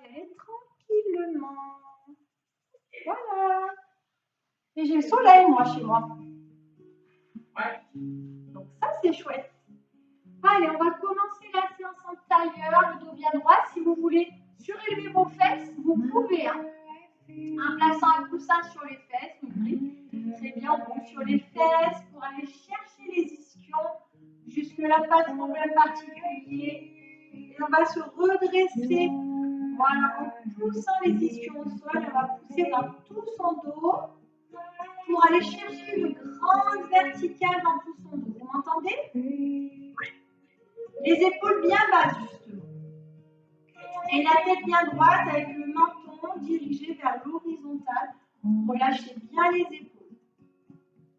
y aller tranquillement. Voilà. Et j'ai le soleil, moi, chez moi. Ouais. Donc ça, c'est chouette. Allez, on va commencer la séance en tailleur, le dos bien droit. Si vous voulez surélever vos fesses, vous pouvez. Hein. En plaçant un coussin sur les fesses, très bien, on roule sur les fesses pour aller chercher les ischions. Jusque-là, pas de problème particulier. Et on va se redresser. Voilà, en poussant les ischions au sol, on va pousser dans tout son dos pour aller chercher une grande verticale dans tout son dos. Vous m'entendez? Les épaules bien basses, justement. Et la tête bien droite avec le menton dirigé vers l'horizontale. Relâchez bien les épaules.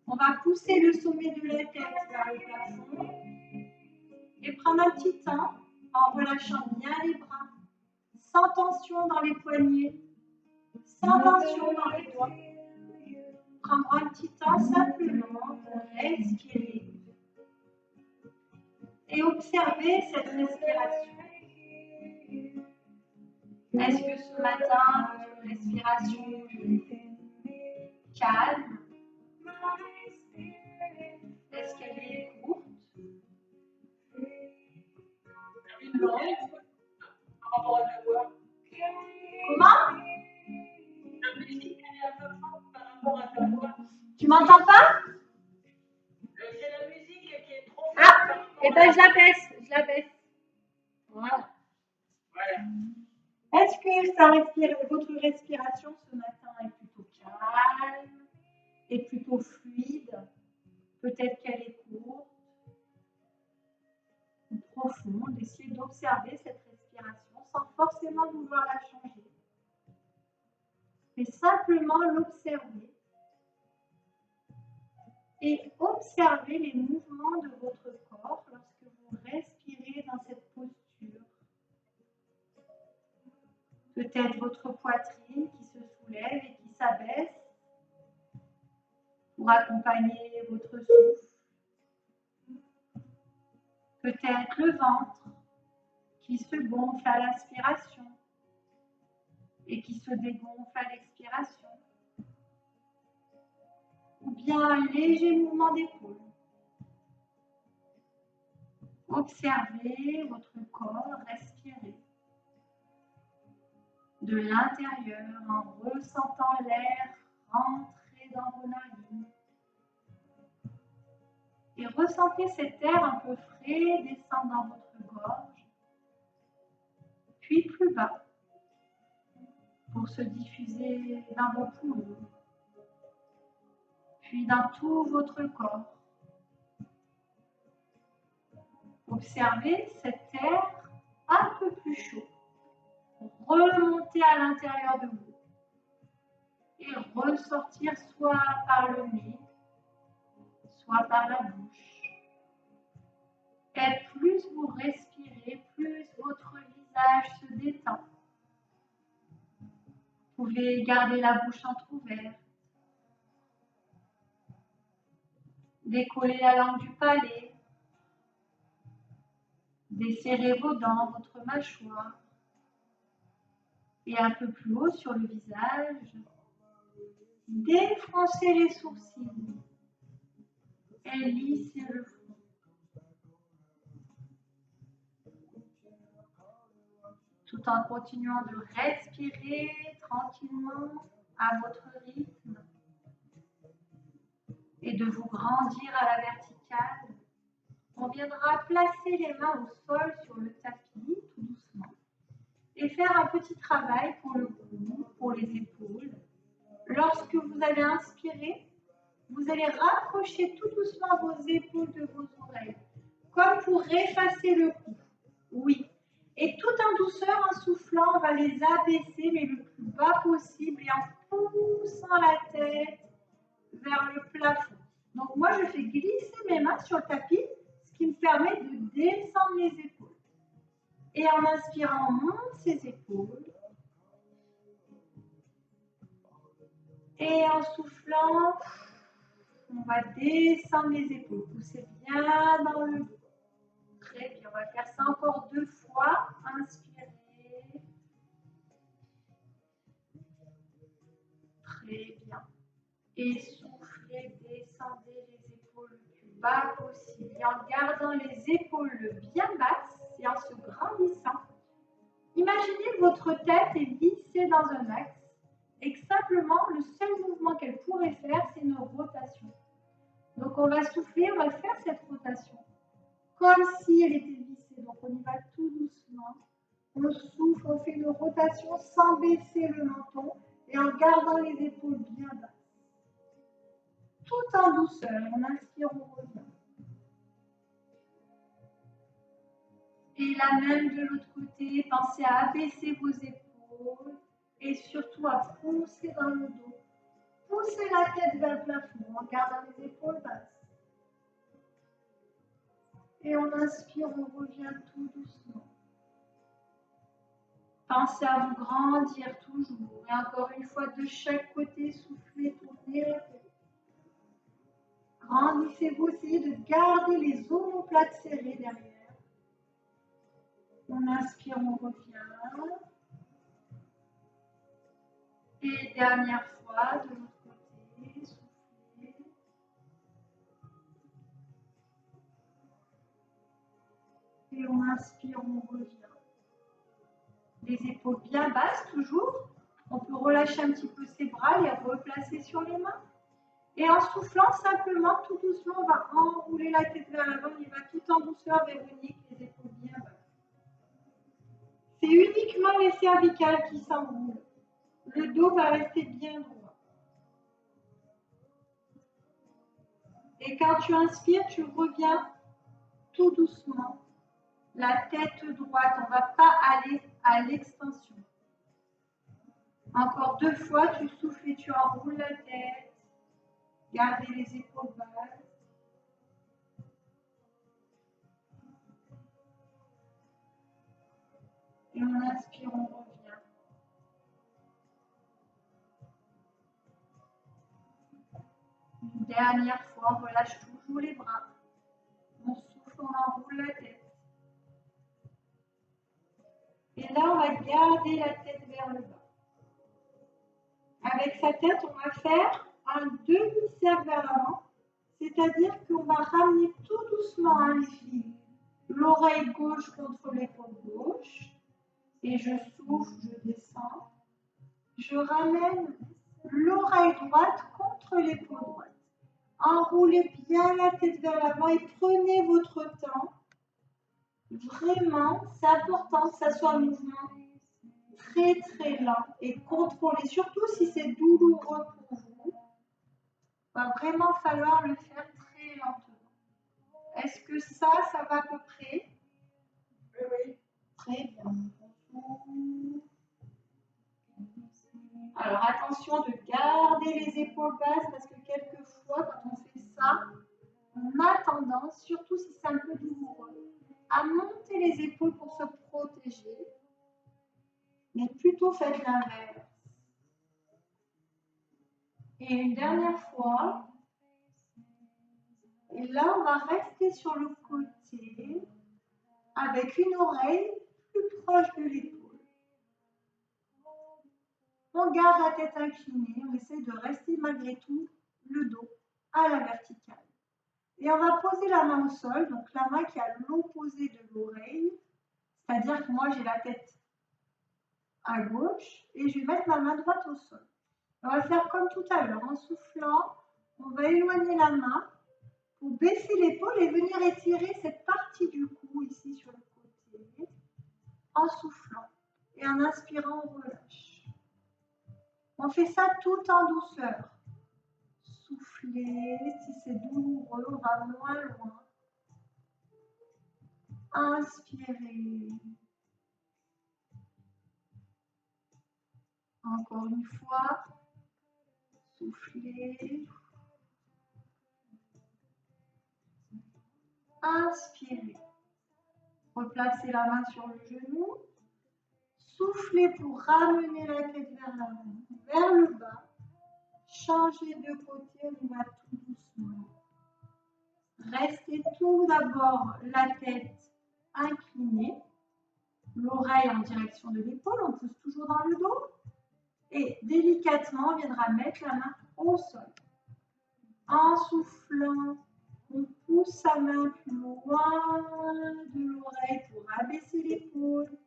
On va pousser le sommet de la tête vers le plafond et prendre un petit temps en relâchant bien les bras, sans tension dans les poignets, sans tension dans les doigts. Prendre un petit temps simplement pour respirer et observer cette respiration. Est-ce que ce matin, votre respiration est calme? Est-ce qu'elle est courte? Longue par rapport à ta voix. Comment? La musique, elle est un peu forte par rapport à ta voix. Tu m'entends pas? C'est la musique qui est trop forte. Ah, et ben je la baisse. Voilà. Est-ce que votre respiration ce matin est plutôt calme, est plutôt fluide? Peut-être qu'elle est courte ou profonde. Essayez d'observer cette respiration sans forcément vouloir la changer. Mais simplement l'observer. Et observez les mouvements de votre corps lorsque vous respirez dans cette posture. Peut-être votre poitrine qui se soulève et qui s'abaisse pour accompagner votre souffle. Peut-être le ventre qui se gonfle à l'inspiration et qui se dégonfle à l'expiration. Ou bien un léger mouvement d'épaule. Observez votre corps respirer de l'intérieur en ressentant l'air rentrer dans vos narines. Et ressentez cet air un peu frais descendre dans votre gorge, puis plus bas, pour se diffuser dans vos poumons, puis dans tout votre corps. Observez cet air un peu plus chaud, remonter à l'intérieur de vous et ressortir soit par le nez, soit par la bouche. Et plus vous respirez, plus votre visage se détend. Vous pouvez garder la bouche entrouverte. Décoller la langue du palais. Desserrer vos dents, votre mâchoire. Et un peu plus haut sur le visage, défroncer les sourcils et lisser le front. Tout en continuant de respirer tranquillement à votre rythme et de vous grandir à la verticale. On viendra placer les mains au sol sur le tapis, tout doucement, et faire un petit travail pour le cou, pour les épaules. Lorsque vous allez inspirer, vous allez rapprocher tout doucement vos épaules de vos oreilles, comme pour effacer le cou. Oui. Et tout en douceur, en soufflant, on va les abaisser, mais le plus bas possible, et en poussant la tête vers le plafond. Donc moi, je fais glisser mes mains sur le tapis, ce qui me permet de descendre les épaules. Et en inspirant, on monte ses épaules. Et en soufflant, on va descendre les épaules. Poussez bien dans le dos. Très bien, on va faire ça encore 2 fois. Inspirez. Très bien. Et soufflez, descendez les épaules le plus bas possible. Et en gardant les épaules bien basses et en se grandissant, imaginez votre tête est vissée dans un axe et que simplement le seul mouvement qu'elle pourrait faire, c'est une rotation. Donc on va souffler, on va faire cette rotation comme si elle était vissée. Donc on y va tout doucement. On souffle, on fait une rotation sans baisser le menton et en gardant les épaules bien basses. Tout en douceur. On inspire, on revient. Et la même de l'autre côté, pensez à abaisser vos épaules et surtout à pousser dans le dos. Poussez la tête vers le plafond en gardant les épaules basses. Et on inspire, on revient tout doucement. Pensez à vous grandir toujours. Et encore une fois, de chaque côté, soufflez, tournez la tête. Grandissez-vous, essayez de garder les omoplates serrées derrière. On inspire, on revient. Et dernière fois, de l'autre côté, soufflez. Et on inspire, on revient. Les épaules bien basses, toujours. On peut relâcher un petit peu ses bras, les replacer sur les mains. Et en soufflant, simplement, tout doucement, on va enrouler la tête vers l'avant. On y va tout en douceur, Véronique, les épaules bien basses. C'est uniquement les cervicales qui s'enroulent. Le dos va rester bien droit. Et quand tu inspires, tu reviens tout doucement. La tête droite, on ne va pas aller à l'extension. Encore 2 fois, tu souffles et tu enroules la tête. Gardez les épaules basses. Et on inspire, on revient. Une dernière fois, on relâche toujours les bras. On souffle, on enroule la tête. Et là, on va garder la tête vers le bas. Avec sa tête, on va faire un demi-cercle vers l'avant, c'est-à-dire qu'on va ramener tout doucement un fil, l'oreille gauche contre l'épaule gauche, et je souffle, je descends. Je ramène l'oreille droite contre l'épaule droite. Enroulez bien la tête vers l'avant et prenez votre temps. Vraiment, c'est important que ça soit un mouvement très très lent et contrôlé, surtout si c'est douloureux pour vous. Il va vraiment falloir le faire très lentement. Est-ce que ça va à peu près? Oui. Très bien. Alors attention de garder les épaules basses parce que quelquefois quand on fait ça, on a tendance, surtout si c'est un peu douloureux, à monter les épaules pour se protéger. Mais plutôt faites l'inverse. Et une dernière fois. Et là, on va rester sur le côté avec une oreille plus proche de l'épaule. On garde la tête inclinée, on essaie de rester malgré tout le dos à la verticale. Et on va poser la main au sol, donc la main qui est à l'opposé de l'oreille, c'est-à-dire que moi j'ai la tête à gauche et je vais mettre ma main droite au sol. On va faire comme tout à l'heure, en soufflant, on va éloigner la main pour baisser l'épaule et venir étirer cette partie du cou ici sur le côté, en soufflant. Et en inspirant, on relâche. On fait ça tout en douceur. Soufflez, si c'est douloureux, on va moins loin. Inspirez. Encore une fois. Soufflez. Inspirez. Replacez la main sur le genou. Soufflez pour ramener la tête vers l'avant, vers le bas. Changez de côté, on va tout doucement. Restez tout d'abord la tête inclinée, l'oreille en direction de l'épaule, on pousse toujours dans le dos. Et délicatement, on viendra mettre la main au sol. En soufflant, on pousse sa main plus loin de l'oreille pour abaisser l'épaule.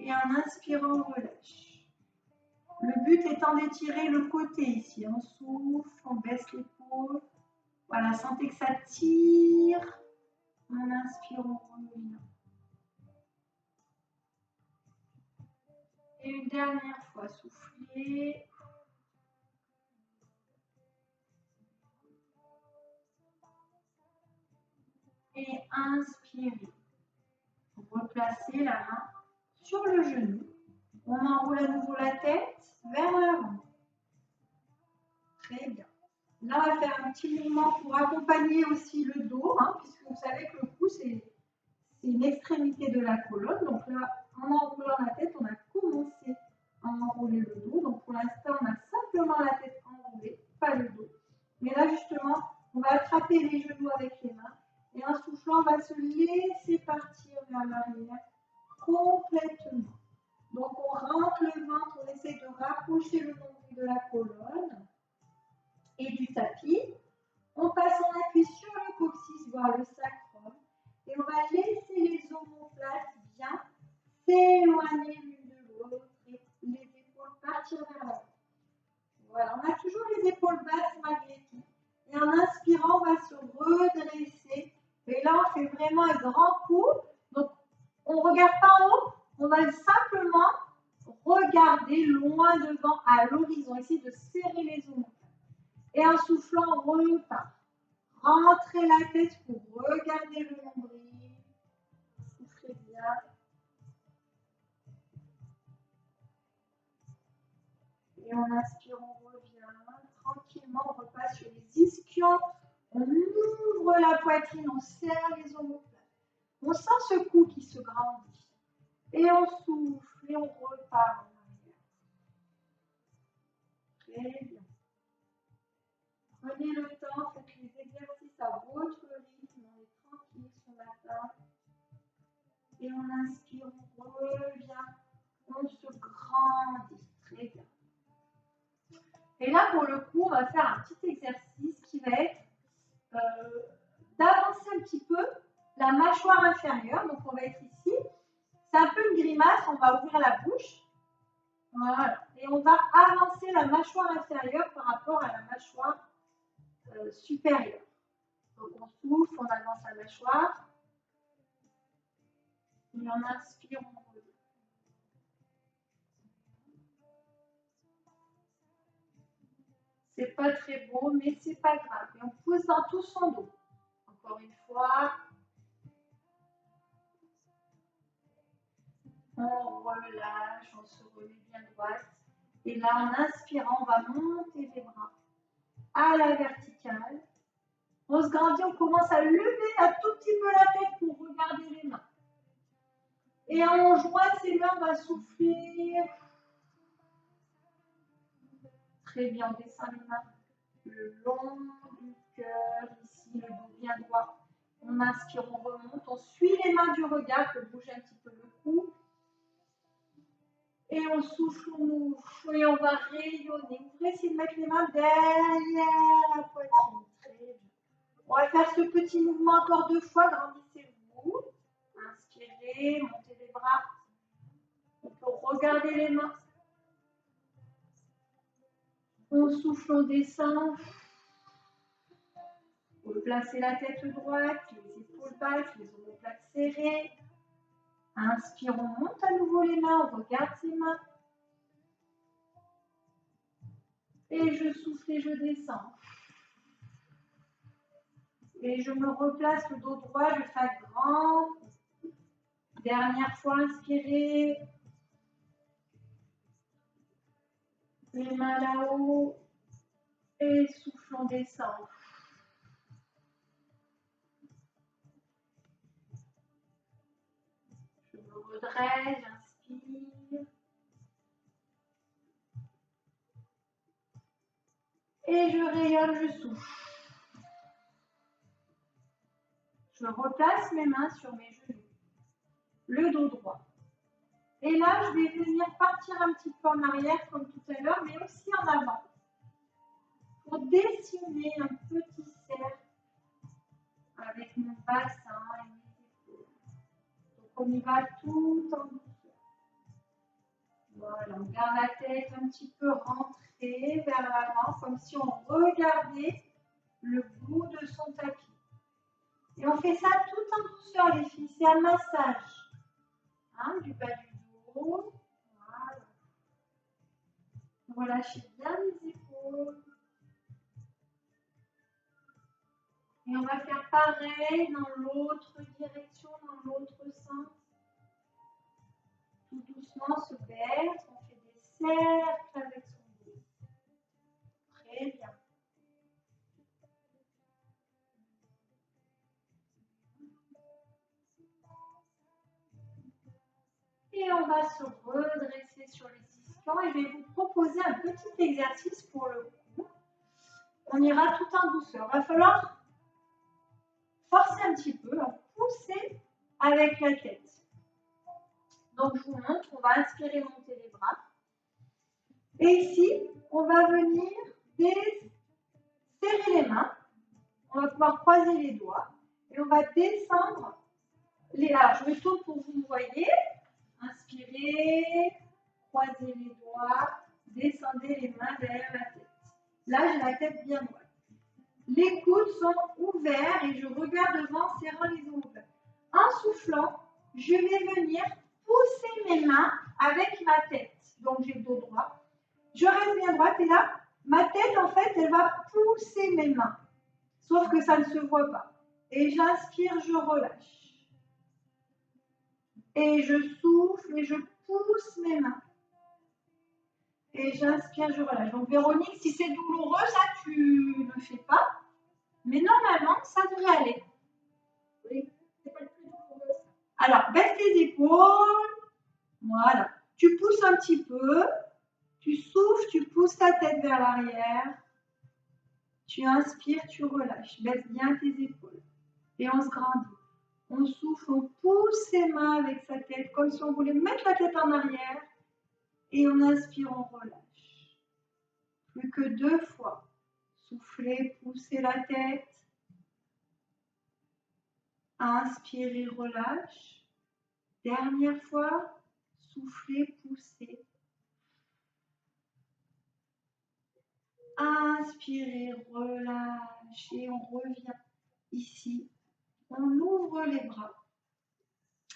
Et en inspirant, on relâche. Le but étant d'étirer le côté ici. On souffle, on baisse l'épaule. Voilà, sentez que ça tire. On inspire, on revient. Et une dernière fois, soufflez. Et inspirez. Vous replacez la main sur le genou. On enroule à nouveau la tête vers l'avant. Très bien. Là, on va faire un petit mouvement pour accompagner aussi le dos, puisque vous savez que le cou, c'est une extrémité de la colonne. Donc là, en enroulant la tête, on a commencé à enrouler le dos. Donc pour l'instant, on a simplement la tête enroulée, pas le dos. Mais là, justement, on va attraper les genoux avec les mains. Et en soufflant, on va se laisser partir vers l'arrière complètement. Donc on rentre le ventre, on essaie de rapprocher le nombril de la colonne et du tapis. On passe en appui sur le coccyx, voire le sacrum. Et on va laisser les omoplates bien s'éloigner l'une de l'autre et les épaules partir vers l'avant. Voilà, on a toujours les épaules basses malgré tout. Et en inspirant, on va se redresser. Et là, on fait vraiment un grand coup. Donc, on ne regarde pas en haut, on va simplement regarder loin devant à l'horizon. Essayer de serrer les omoplates. Et en soufflant, on repart. Rentrez la tête pour regarder le nombril. Soufflez bien. Et en inspire, on revient. Tranquillement, on repasse sur les ischions. On ouvre la poitrine, on serre les omoplates. On sent ce cou qui se grandit. Et on souffle et on repart en arrière. Très bien. Prenez le temps, faites les exercices à votre rythme. On est tranquille ce matin. Et on inspire, on revient. On se grandit. Très bien. Et là, pour le coup, on va faire un petit exercice qui va être d'avancer un petit peu la mâchoire inférieure. Donc, on va être ici. C'est un peu une grimace. On va ouvrir la bouche. Voilà. Et on va avancer la mâchoire inférieure par rapport à la mâchoire supérieure. Donc, on souffle, on avance la mâchoire. Et on inspire, on revient. C'est pas très beau, mais c'est pas grave. Et on pousse dans tout son dos. Encore une fois. On relâche, on se remet bien droite. Et là, en inspirant, on va monter les bras à la verticale. On se grandit, on commence à lever un tout petit peu la tête pour regarder les mains. Et en joignant ses mains, on va souffler. Très bien, on descend les mains le long du cœur, ici, le dos bien droit. On inspire, on remonte, on suit les mains du regard, on bouge un petit peu le cou. Et on souffle, on ouvre, et on va rayonner. Vous pouvez essayer de mettre les mains derrière la poitrine. Très bien. On va faire ce petit mouvement encore 2 fois. Grandissez-vous. Inspirez, montez les bras. On peut regarder les mains. On souffle, on descend. On peut placer la tête droite, les épaules basses, les omoplates serrées. Inspire, on monte à nouveau les mains, on regarde ses mains. Et je souffle et je descends. Et je me replace le dos droit, je fais un grand. Dernière fois, inspirez. Les mains là-haut. Et souffle, on descend. Je me redresse, j'inspire. Et je rayonne, je souffle. Je replace mes mains sur mes genoux. Le dos droit. Et là, je vais venir partir un petit peu en arrière comme tout à l'heure, mais aussi en avant. Pour dessiner un petit cercle avec mon bassin et mes épaules. Donc on y va tout en douceur. Voilà, on garde la tête un petit peu rentrée vers l'avant, comme si on regardait le bout de son tapis. Et on fait ça tout en douceur, les filles. C'est un massage. Hein, du bas du dos. Voilà. Relâchez bien les épaules. Et on va faire pareil dans l'autre direction, dans l'autre sens. Tout doucement se baisse. On fait des cercles avec son dos. Très bien. Et on va se redresser sur les ischions et je vais vous proposer un petit exercice pour le cou. On ira tout en douceur. Il va falloir forcer un petit peu, pousser avec la tête. Donc je vous montre, on va inspirer, monter les bras. Et ici, on va venir serrer les mains. On va pouvoir croiser les doigts. Et on va descendre les... Alors je me tourne pour que vous me voyez. Inspirez, croisez les doigts, descendez les mains derrière la tête. Là, j'ai la tête bien droite. Les coudes sont ouverts et je regarde devant, serrant les ongles. En soufflant, je vais venir pousser mes mains avec ma tête. Donc, j'ai le dos droit. Je reste bien droite et là, ma tête, en fait, elle va pousser mes mains. Sauf que ça ne se voit pas. Et j'inspire, je relâche. Et je souffle et je pousse mes mains. Et j'inspire, je relâche. Donc Véronique, si c'est douloureux, ça tu ne le fais pas. Mais normalement, ça devrait aller. Oui, c'est pas le plus douloureux ça. Alors, baisse tes épaules. Voilà. Tu pousses un petit peu. Tu souffles, tu pousses ta tête vers l'arrière. Tu inspires, tu relâches. Baisse bien tes épaules. Et on se grandit. On souffle, on pousse ses mains avec sa tête, comme si on voulait mettre la tête en arrière. Et on inspire, on relâche. Plus que 2 fois. Soufflez, poussez la tête. Inspirez, relâche. Dernière fois. Soufflez, poussez. Inspirez, relâche. Et on revient ici. On ouvre les bras.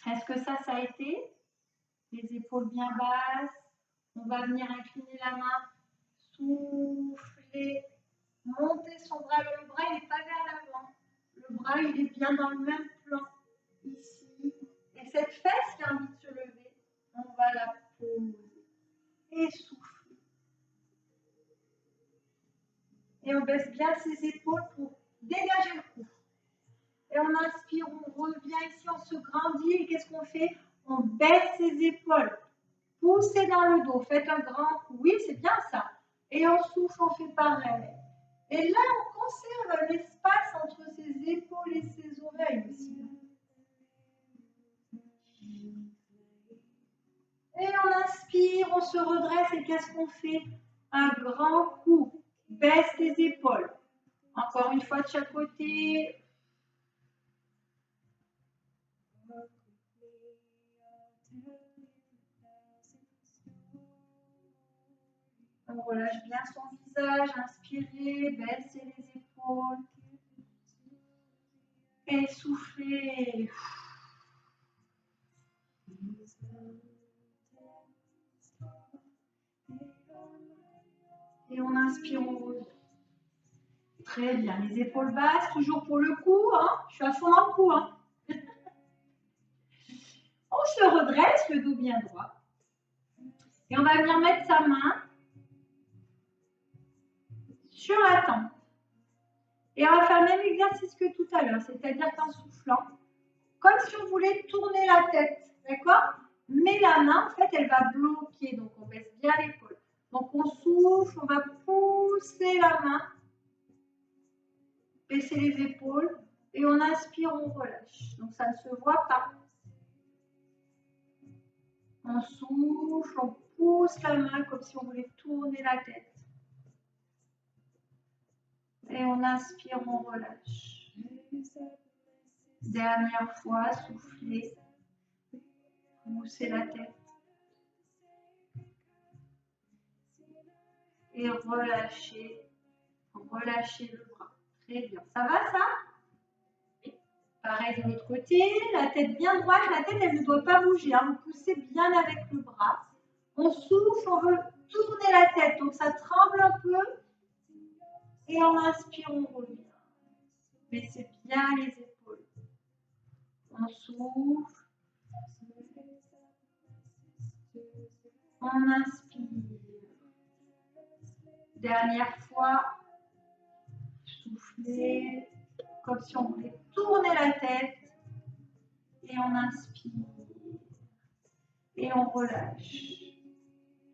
Est-ce que ça a été? Les épaules bien basses. On va venir incliner la main. Souffler. Monter son bras. Le bras, il n'est pas vers l'avant. Le bras, il est bien dans le même plan. Ici. Et cette fesse qui a envie de se lever, on va la poser. Et souffler. Et on baisse bien ses épaules pour dégager le cou. Et on inspire, on revient ici, on se grandit. Et qu'est-ce qu'on fait? On baisse ses épaules. Poussez dans le dos. Faites un grand coup. Oui, c'est bien ça. Et on souffle, on fait pareil. Et là, on conserve l'espace entre ses épaules et ses oreilles aussi. Et on inspire, on se redresse. Et qu'est-ce qu'on fait? Un grand coup. Baisse tes épaules. Encore une fois de chaque côté. On relâche bien son visage, inspirez, baissez les épaules. Et soufflez. Et on inspire, on revient. Très bien, les épaules basses, toujours pour le cou. Hein. Je suis à fond dans le cou. Hein. On se redresse, le dos bien droit. Et on va venir mettre sa main sur la tempe. Et on va faire le même exercice que tout à l'heure, c'est-à-dire qu'en soufflant, comme si on voulait tourner la tête, d'accord? Mais la main, en fait, elle va bloquer, donc on baisse bien l'épaule. Donc on souffle, on va pousser la main, baisser les épaules, et on inspire, on relâche. Donc ça ne se voit pas. On souffle, on pousse la main comme si on voulait tourner la tête. Et on inspire, on relâche. Dernière fois, soufflez, poussez la tête. Et relâchez le bras. Très bien. Ça va ça? Pareil de l'autre côté, la tête bien droite, la tête elle ne doit pas bouger. Hein. Vous poussez bien avec le bras. On souffle, on veut tourner la tête, donc ça tremble un peu. Et on inspire, on revient. Baissez bien les épaules. On souffle. On inspire. Dernière fois. Soufflez comme si on voulait tourner la tête. Et on inspire. Et on relâche.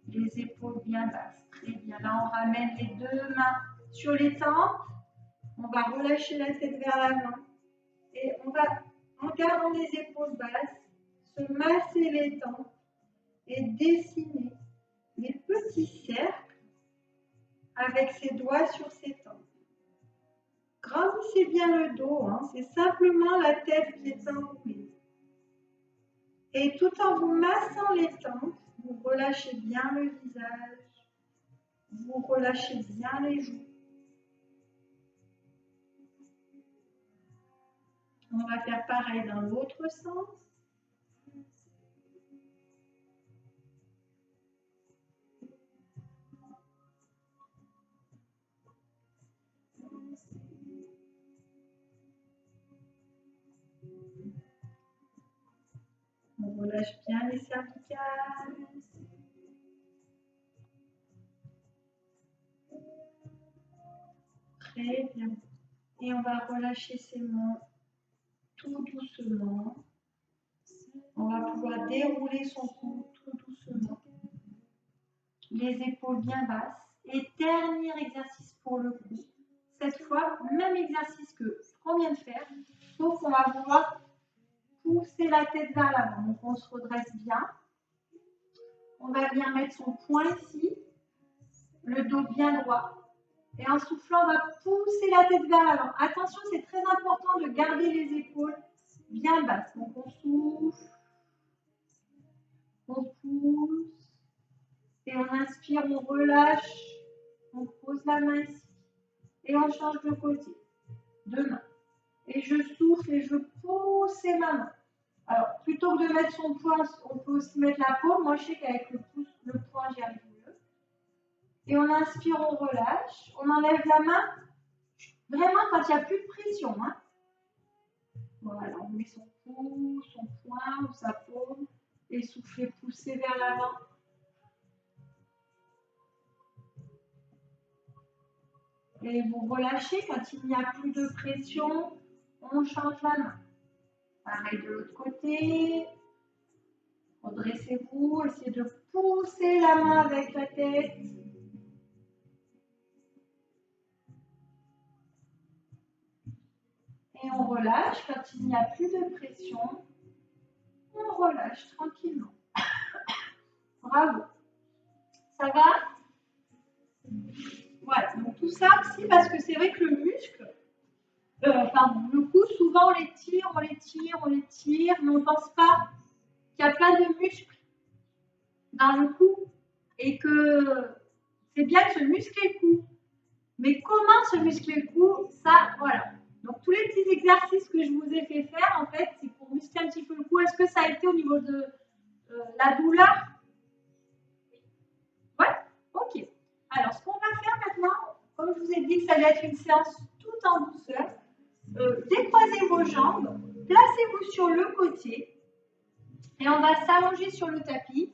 Les épaules bien basses. Très bien. Là, on ramène les deux mains sur les tempes. On va relâcher la tête vers l'avant. Et on va, en gardant les épaules basses, se masser les tempes et dessiner des petits cercles avec ses doigts sur ses tempes. Grandissez bien le dos, hein. C'est simplement la tête qui est enroulée. Et tout en vous massant les tempes, vous relâchez bien le visage, vous relâchez bien les joues. On va faire pareil dans l'autre sens. On relâche bien les cervicales. Très bien. Et on va relâcher ses mains tout doucement. On va pouvoir dérouler son cou tout doucement. Les épaules bien basses. Et dernier exercice pour le cou. Cette fois, même exercice que ce qu'on vient de faire, sauf qu'on va pouvoir pousser la tête vers l'avant. Donc on se redresse bien. On va bien mettre son poing ici, le dos bien droit. Et en soufflant, on va pousser la tête vers l'avant. Attention, c'est très important de garder les épaules bien basses. Donc on souffle, on pousse, et on inspire, on relâche, on pose la main ici. Et on change de côté. Deux mains. Et je souffle et je pousse ma main. Alors, plutôt que de mettre son poing, on peut aussi mettre la paume. Moi, je sais qu'avec le poing, j'y arrive mieux. Et on inspire, on relâche. On enlève la main vraiment quand il n'y a plus de pression. Hein. Voilà, on met son pouce, son poing ou sa paume et souffler, pousser vers l'avant. Et vous relâchez quand il n'y a plus de pression. On change la main. Pareil de l'autre côté. Redressez-vous, essayez de pousser la main avec la tête. Et on relâche quand il n'y a plus de pression. On relâche tranquillement. Bravo. Ça va? Voilà, donc tout ça aussi parce que c'est vrai que le muscle, le cou, souvent on les tire, mais on ne pense pas qu'il y a plein de muscles dans le cou et que c'est bien de se muscler le cou. Mais comment se muscler le cou? Ça, voilà. Donc tous les petits exercices que je vous ai fait faire, en fait, c'est pour muscler un petit peu le cou. Est-ce que ça a été au niveau de la douleur? Ouais. Ok. Alors, ce qu'on va faire maintenant, comme je vous ai dit que ça allait être une séance tout en douceur, décroisez vos jambes, placez-vous sur le côté et on va s'allonger sur le tapis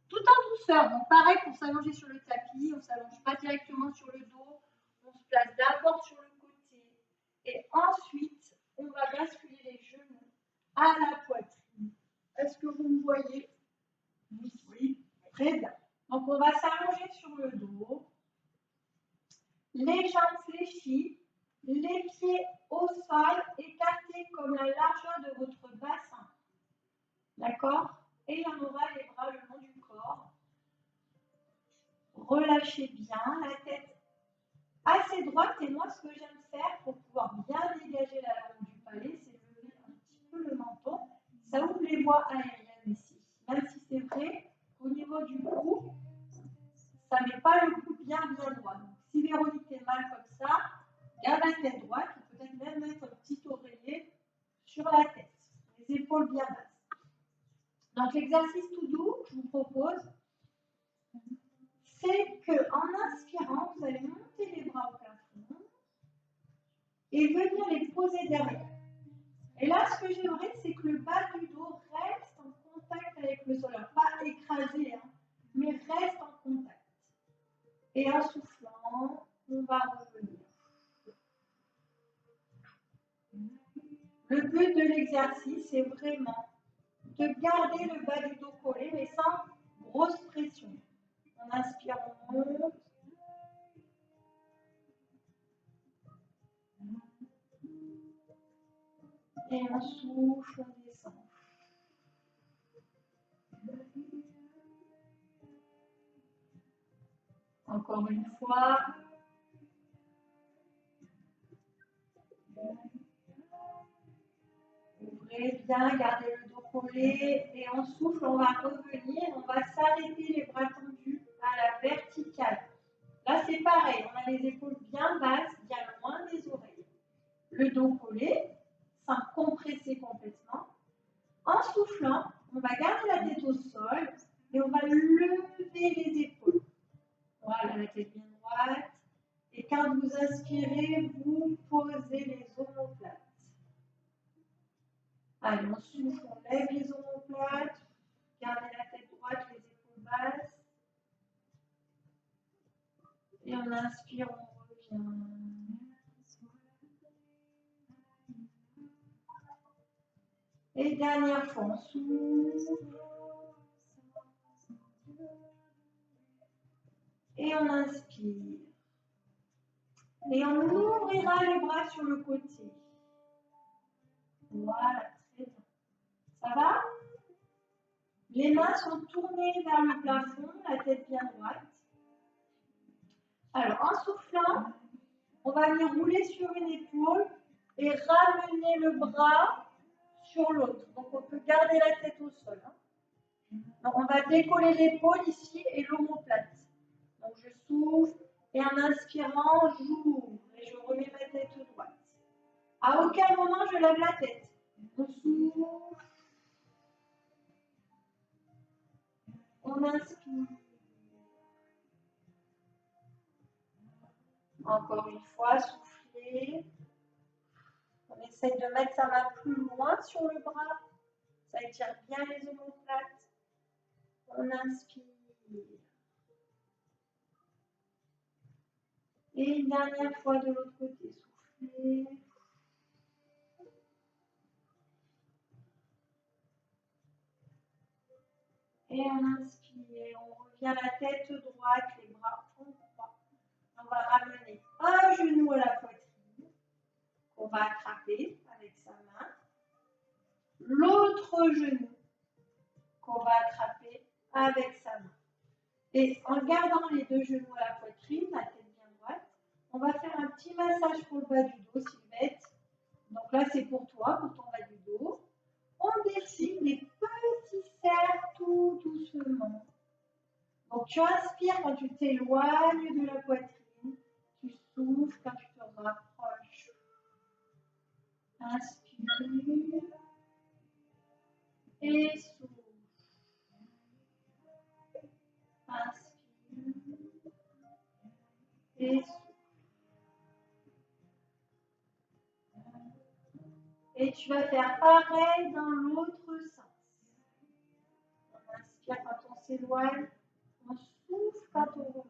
tout en douceur. Donc pareil, pour s'allonger sur le tapis, on ne s'allonge pas directement sur le dos, on se place d'abord sur le côté et ensuite on va basculer les genoux à la poitrine. Est-ce que vous me voyez? Oui, très bien. Donc on va s'allonger sur le dos, les jambes fléchies, les pieds au sol, écartés comme la largeur de votre bassin. D'accord? Et on aura les bras le long du corps. Relâchez bien la tête assez droite. Et moi, ce que j'aime faire pour pouvoir bien dégager la langue du palais, c'est lever un petit peu le menton. Ça ouvre les voies aériennes ici. Même si c'est vrai qu'au niveau du cou, ça ne met pas le cou bien droit. Donc, si Véronique est mal comme ça, garde la tête droite. Et peut-être même mettre un petit oreiller sur la tête. Les épaules bien basses. Donc, l'exercice tout doux que je vous propose, c'est qu'en inspirant, vous allez monter les bras au plafond et venir les poser derrière. Et là, ce que j'aimerais, c'est que le bas du dos reste en contact avec le sol. Alors, pas écrasé, hein, mais reste en contact. Et en soufflant, on va revenir. Le but de l'exercice, c'est vraiment de garder le bas du dos collé, mais sans grosse pression. On inspire, on monte. Et on souffle, on descend. Encore une fois. Ouvrez bien, gardez le dos collé. Et on souffle, on va revenir. On va s'arrêter les bras tendus à la verticale. Là, c'est pareil. On a les épaules bien basses, bien loin des oreilles. Le dos collé, sans compresser complètement. En soufflant, on va garder la tête au sol et on va lever les épaules. Voilà, la tête bien droite. Et quand vous inspirez, vous posez les omoplates. Allez, on souffle, on lève les omoplates. Gardez la tête droite, les épaules basses. Et on inspire, on revient. Et dernière fois, on souffle. Et on inspire. Et on ouvrira les bras sur le côté. Voilà, très bien. Ça va? Les mains sont tournées vers le plafond, la tête bien droite. Alors, en soufflant, on va venir rouler sur une épaule et ramener le bras sur l'autre. Donc, on peut garder la tête au sol. Donc, on va décoller l'épaule ici et l'omoplate. Donc, je souffle et en inspirant, j'ouvre et je remets ma tête droite. À aucun moment, je lève la tête. On souffle. On inspire. Encore une fois, soufflez. On essaye de mettre sa main plus loin sur le bras. Ça étire bien les omoplates. On inspire. Et une dernière fois de l'autre côté. Soufflez. Et on inspire. On revient la tête droite, les bras en droit. On va ramener un genou à la poitrine. On va attraper avec sa main. L'autre genou qu'on va attraper avec sa main. Et en gardant les deux genoux à la poitrine, la tête bien droite, on va faire un petit massage pour le bas du dos, Sylvette. Donc là, c'est pour toi, pour ton bas du dos. On dessine des petits cercles tout doucement. Donc tu inspires quand tu t'éloignes de la poitrine. Tu souffles quand tu te rapproches. Inspire. Et souffle. Inspire. Et souffle. Et tu vas faire pareil dans l'autre sens. On inspire quand on s'éloigne. On souffle quand on remonte.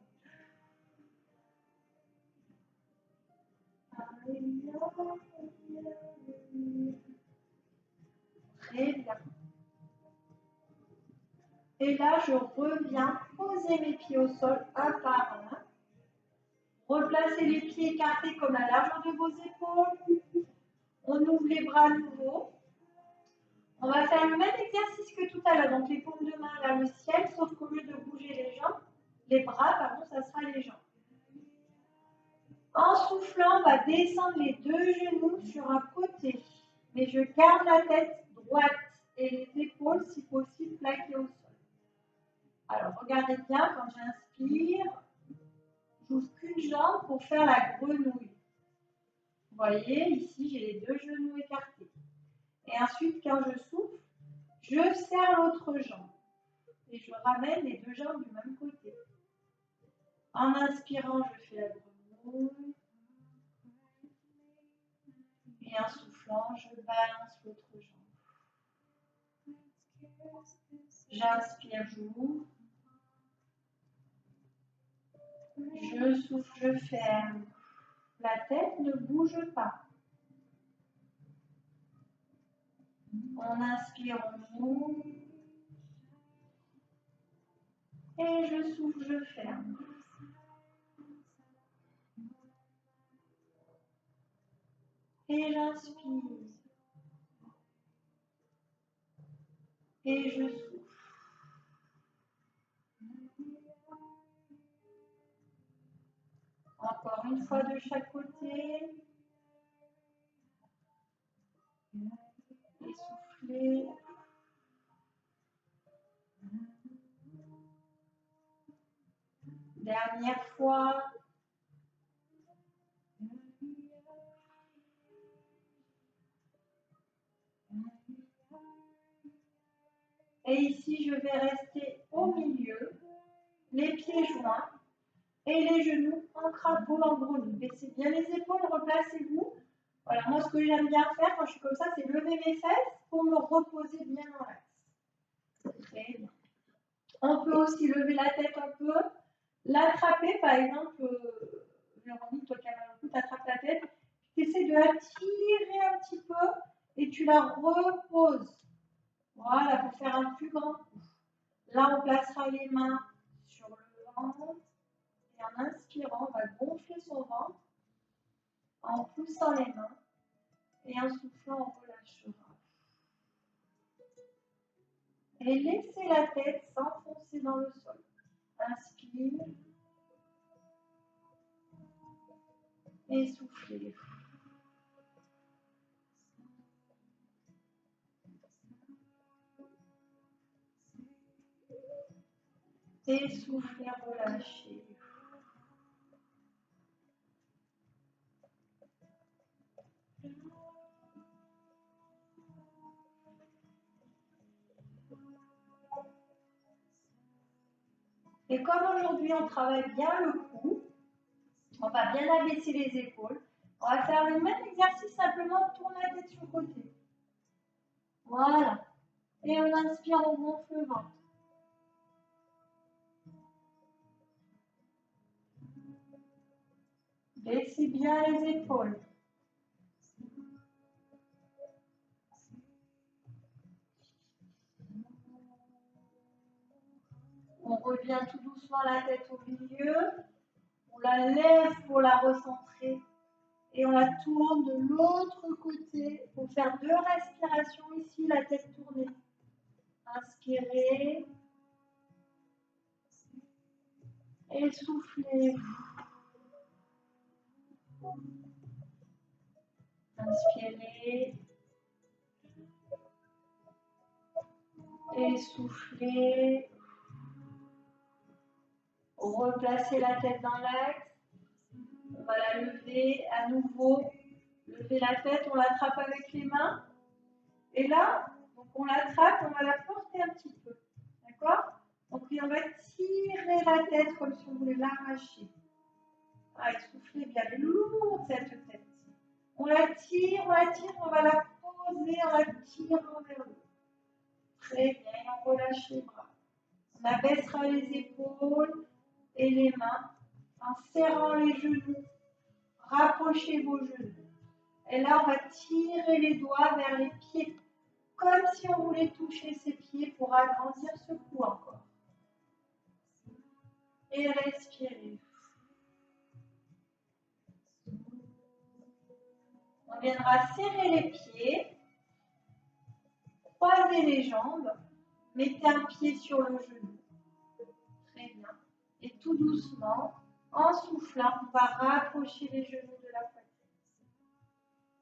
Très bien. Et là, je reviens poser mes pieds au sol un par un. Replacez les pieds écartés comme la largeur de vos épaules. On ouvre les bras à nouveau. On va faire le même exercice que tout à l'heure. Donc les paumes de main vers le ciel, sauf qu'au lieu de bouger les jambes, les bras, pardon, ça sera les jambes. En soufflant, on va descendre les deux genoux sur un côté. Mais je garde la tête droite et les épaules, si possible, plaquées au sol. Alors, regardez bien, quand j'inspire, j'ouvre qu'une jambe pour faire la grenouille. Vous voyez, ici, j'ai les deux genoux écartés. Et ensuite, quand je souffle, je serre l'autre jambe. Et je ramène les deux jambes du même côté. En inspirant, je fais la grenouille. Et en soufflant, je balance l'autre jambe. J'inspire, j'ouvre. Je souffle, je ferme. La tête ne bouge pas. On inspire, on ouvre. Et je souffle, je ferme. Et j'inspire. Et je souffle. Encore une fois de chaque côté. Et souffler. Dernière fois. Et ici, je vais rester au milieu, les pieds joints et les genoux en crapaud en grenouille. Baissez bien les épaules, replacez-vous. Voilà, moi, ce que j'aime bien faire quand je suis comme ça, c'est lever mes fesses pour me reposer bien dans l'axe. Très bien. On peut aussi lever la tête un peu, l'attraper, par exemple, Véronique, toi qui as mal au cou, tu attrapes la tête, tu essaies de la tirer un petit peu et tu la reposes. Voilà, pour faire un plus grand coup. Là, on placera les mains sur le ventre et en inspirant, on va gonfler son ventre en poussant les mains et en soufflant, on relâchera. Et laissez la tête s'enfoncer dans le sol. Inspire et soufflez. Et soufflez, relâchez. Et comme aujourd'hui on travaille bien le cou, on va bien abaisser les épaules. On va faire le même exercice, simplement tourner la tête sur le côté. Voilà. Et on inspire, on gonfle le ventre. Baissez bien les épaules. On revient tout doucement la tête au milieu. On la lève pour la recentrer. Et on la tourne de l'autre côté pour faire 2 respirations ici, la tête tournée. Inspirez. Et soufflez. Inspirez. Et soufflez. Replacez la tête dans l'axe. On va la lever à nouveau. Lever la tête, on l'attrape avec les mains. Et là, donc on l'attrape, on va la porter un petit peu. D'accord? Donc on va tirer la tête comme si on voulait l'arracher. Ah, soufflez bien, elle est lourde cette tête. On la tire, on va la poser en la tirant vers le haut. Très bien, et on relâche les bras. On abaissera les épaules et les mains en serrant les genoux. Rapprochez vos genoux. Et là, on va tirer les doigts vers les pieds, comme si on voulait toucher ses pieds pour agrandir ce cou encore. Et respirez. On viendra serrer les pieds. croisez les jambes, mettez un pied sur le genou. Très bien. Et tout doucement, en soufflant, on va rapprocher les genoux de la poitrine.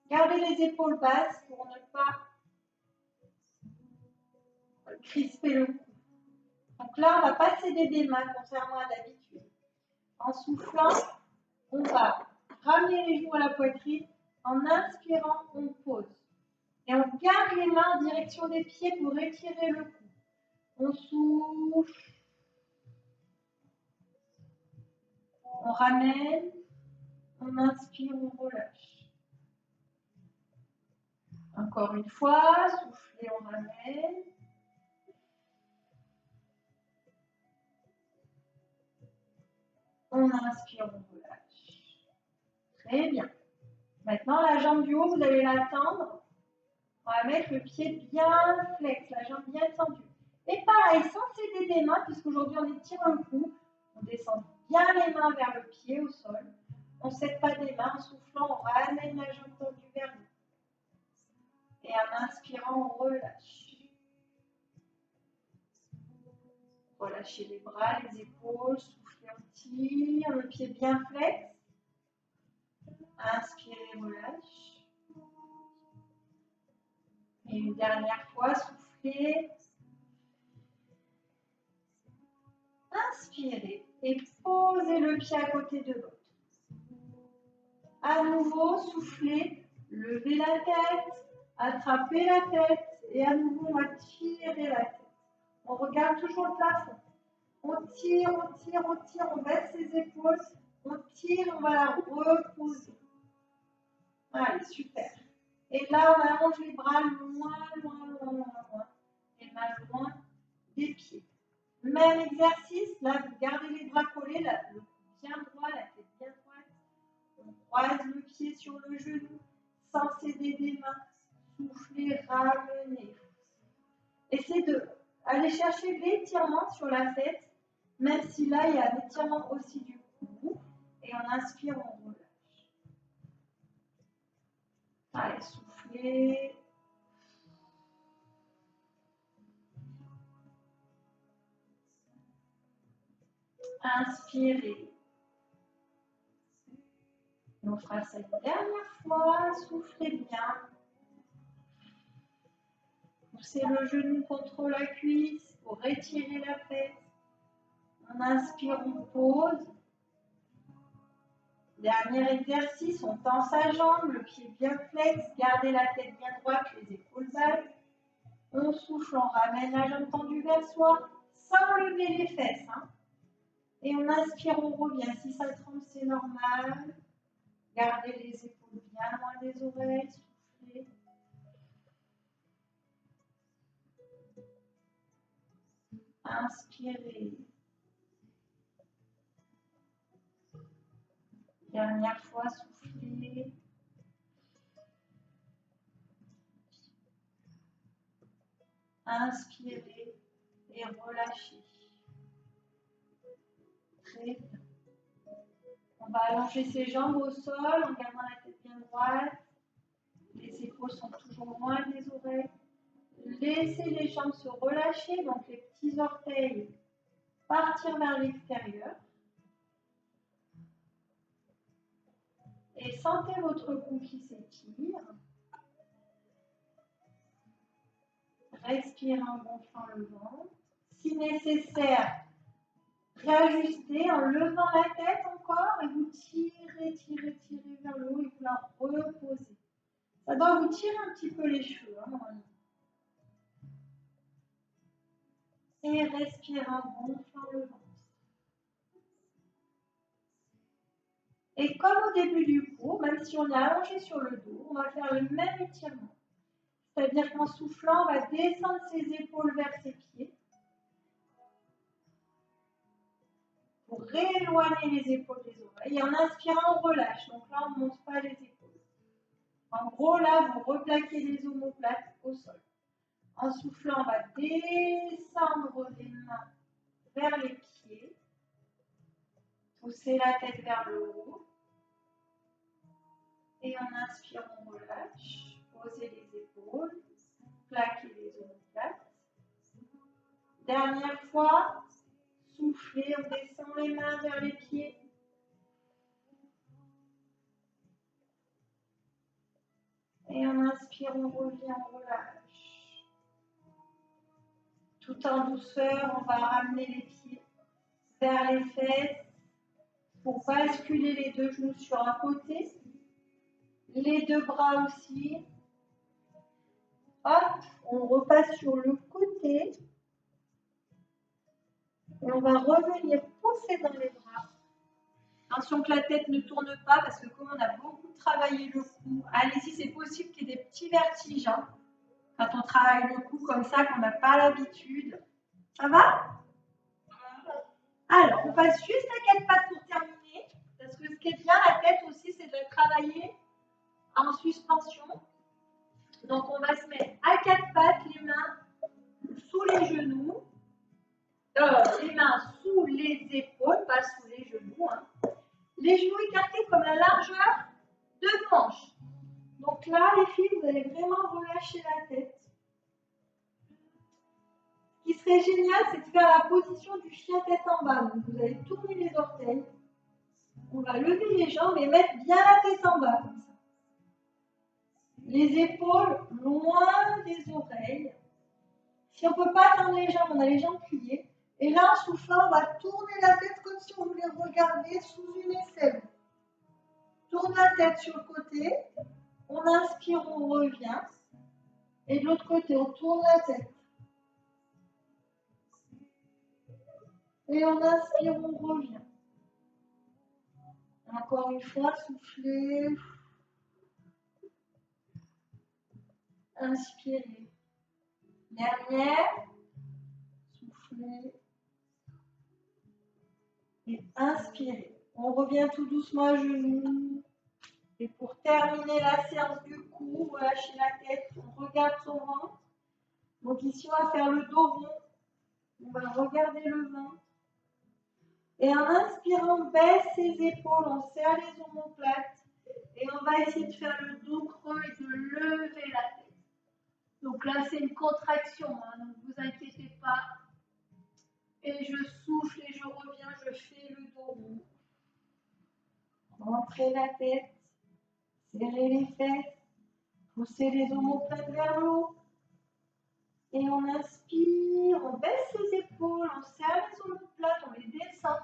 Gardez les épaules basses pour ne pas crisper le cou. Donc là, on va pas céder des mains, contrairement à d'habitude. En soufflant, on va ramener les genoux à la poitrine. En inspirant, on pose. Et on garde les mains en direction des pieds pour étirer le cou. On souffle. On ramène. On inspire, on relâche. Encore une fois, soufflez, on ramène. On inspire, on relâche. Très bien. Maintenant, la jambe du haut, vous allez la tendre. On va mettre le pied bien flex, la jambe bien tendue. Et pareil, sans céder des mains, puisqu'aujourd'hui on étire le cou, on descend bien les mains vers le pied au sol. On ne cède pas des mains, en soufflant, on ramène la jambe tendue vers nous. Et en inspirant, on relâche. Relâchez les bras, les épaules, soufflez, on tire, le pied bien flex. Inspirez, relâche. Et une dernière fois, soufflez. Inspirez et posez le pied à côté de l'autre. À nouveau, soufflez, levez la tête, attrapez la tête et à nouveau, on va tirer la tête. On regarde toujours le plafond. On tire, on tire, on tire, on baisse les épaules, on tire, on va la reposer. Allez, super. Et là, on allonge les bras loin, loin, loin, loin, loin. Les mains loin des pieds. Même exercice, là, vous gardez les bras collés, là, le cou bien droit, la tête bien droite. On croise le pied sur le genou, sans céder des mains. Soufflez, ramenez. Essayez d'aller chercher l'étirement sur la tête, même si là, il y a un étirement aussi du cou. Et on inspire, on relâche. Allez, soufflez. Inspirez. On fera ça une dernière fois. Soufflez bien. Poussez le genou contre la cuisse pour étirer la tête. On inspire, on pose. Dernier exercice, on tend sa jambe, le pied bien flex, gardez la tête bien droite, les épaules basses. On souffle, on ramène la jambe tendue vers soi, sans lever les fesses. Et on inspire, on revient. Si ça tremble, c'est normal. Gardez les épaules bien loin des oreilles, soufflez. Inspirez. Dernière fois, soufflez. Inspirez et relâchez. Très bien. On va allonger ses jambes au sol en gardant la tête bien droite. Les épaules sont toujours loin des oreilles. Laissez les jambes se relâcher, donc les petits orteils partir vers l'extérieur. Et sentez votre cou qui s'étire. Respirez en gonflant le ventre. Si nécessaire, réajustez en levant la tête encore et vous tirez, tirez, tirez vers le haut et vous la reposez. Ça doit vous tirer un petit peu les cheveux, normalement. Et respirez en gonflant le ventre. Et comme au début du cours, même si on est allongé sur le dos, on va faire le même étirement. C'est-à-dire qu'en soufflant, on va descendre ses épaules vers ses pieds pour rééloigner les épaules des oreilles. Et en inspirant, on relâche. Donc là, on ne monte pas les épaules. En gros, là, vous replaquez les omoplates au sol. En soufflant, on va descendre les mains vers les pieds. Pousser la tête vers le haut. Et en inspirant, on relâche. Posez les épaules. Plaquez les omoplates. Dernière fois. Soufflez, on descend les mains vers les pieds. Et en inspire, on revient, on relâche. Tout en douceur, on va ramener les pieds vers les fesses pour basculer les deux genoux sur un côté. Les deux bras aussi. Hop, on repasse sur le côté. Et on va revenir pousser dans les bras. Attention que la tête ne tourne pas parce que comme on a beaucoup travaillé le cou, allez-y, c'est possible qu'il y ait des petits vertiges. Hein, quand on travaille le cou comme ça, qu'on n'a pas l'habitude. Ça va? Alors, on passe juste à 4 pattes pour terminer. Parce que ce qui est bien, la tête aussi, c'est de la travailler en suspension. Donc, on va se mettre à 4 pattes, les mains sous les genoux. Les mains sous les épaules, pas sous les genoux. Hein. Les genoux écartés comme la largeur de manche. Donc là, les filles, vous allez vraiment relâcher la tête. Ce qui serait génial, c'est de faire la position du chien tête en bas. Donc vous allez tourner les orteils. On va lever les jambes et mettre bien la tête en bas. Comme ça. Les épaules loin des oreilles. Si on ne peut pas tendre les jambes, on a les jambes pliées. Et là, en soufflant, on va tourner la tête comme si on voulait regarder sous une aisselle. Tourne la tête sur le côté. On inspire, on revient. Et de l'autre côté, on tourne la tête. Et on inspire, on revient. Encore une fois, soufflez. Inspirez. Dernière. Soufflez. Et inspirez. On revient tout doucement à genoux. Et pour terminer la séance du cou, relâchez la tête, on regarde son ventre. Donc ici, on va faire le dos rond. On va regarder le ventre. Et en inspirant, on baisse ses épaules, on serre les omoplates. Et on va essayer de faire le dos creux et de lever la tête. Donc là, c'est une contraction, hein, donc ne vous inquiétez pas. Et je souffle et je reviens, je fais le dos rond. Rentrez la tête, serrez les fesses, poussez les omoplates vers le haut. Et on inspire, on baisse les épaules, on serre les omoplates, on les descend.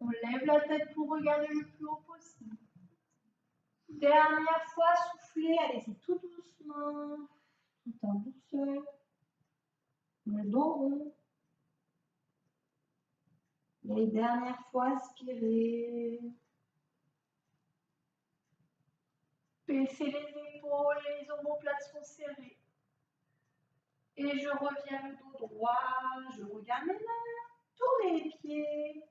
On lève la tête pour regarder le plus haut possible. Dernière fois, soufflez, allez-y tout doucement, tout en douceur. Le dos rond. Et dernière fois, inspirez. Baissez les épaules, les omoplates sont serrées. Et je reviens le dos droit, je regarde mes mains, tournez les pieds.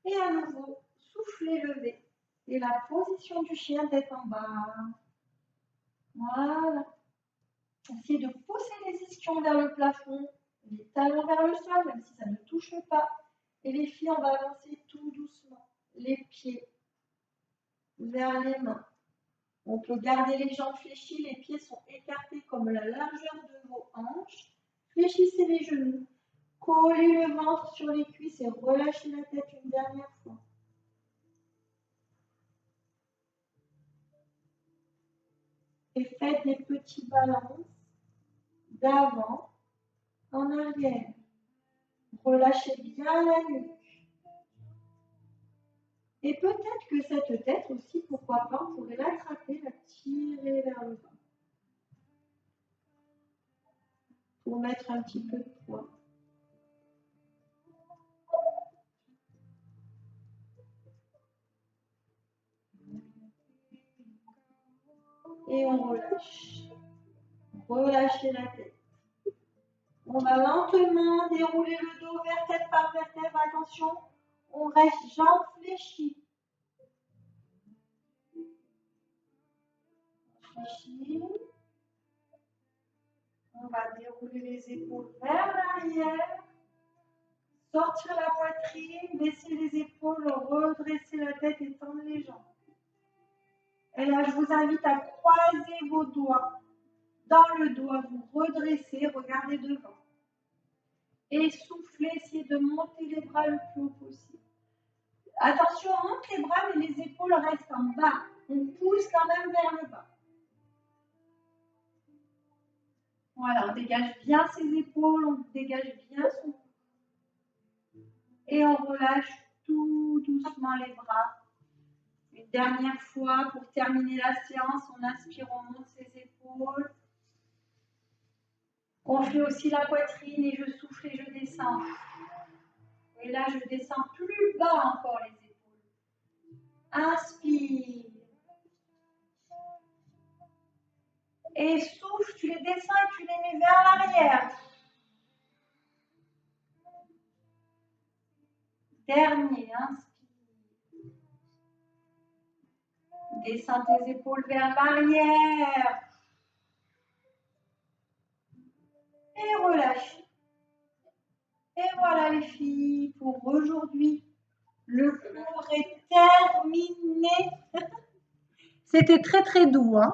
Et à nouveau, soufflez, levez. Et la position du chien tête en bas. Voilà. Essayez de pousser les ischions vers le plafond, les talons vers le sol, même si ça ne touche pas. Et les filles, on va avancer tout doucement. Les pieds vers les mains. On peut garder les jambes fléchies, les pieds sont écartés comme la largeur de vos hanches. Fléchissez les genoux. Collez le ventre sur les cuisses et relâchez la tête une dernière fois. Et faites des petits balances d'avant en arrière. Relâchez bien la nuque. Et peut-être que cette tête aussi, pourquoi pas, on pourrait l'attraper, la tirer vers le bas. Pour mettre un petit peu de poids. Et on relâche. Relâchez la tête. On va lentement dérouler le dos vertèbre par vertèbre. Attention, on reste jambes fléchies. Fléchis. On va dérouler les épaules vers l'arrière. Sortir la poitrine, baisser les épaules, redresser la tête et tendre les jambes. Et là, je vous invite à croiser vos doigts dans le dos, à vous redresser, regardez devant. Et soufflez, essayez de monter les bras le plus haut possible. Attention, on monte les bras, mais les épaules restent en bas. On pousse quand même vers le bas. Voilà, on dégage bien ses épaules, on dégage bien son corps. Et on relâche tout doucement les bras. Une dernière fois, pour terminer la séance, on inspire, on monte ses épaules. On fait aussi la poitrine et je souffle et je descends. Et là, je descends plus bas encore les épaules. Inspire. Et souffle, tu les descends et tu les mets vers l'arrière. Dernier, inspire. Descends tes épaules vers l'arrière. Et relâche. Et voilà les filles, pour aujourd'hui, le cours est terminé. C'était très très doux, hein?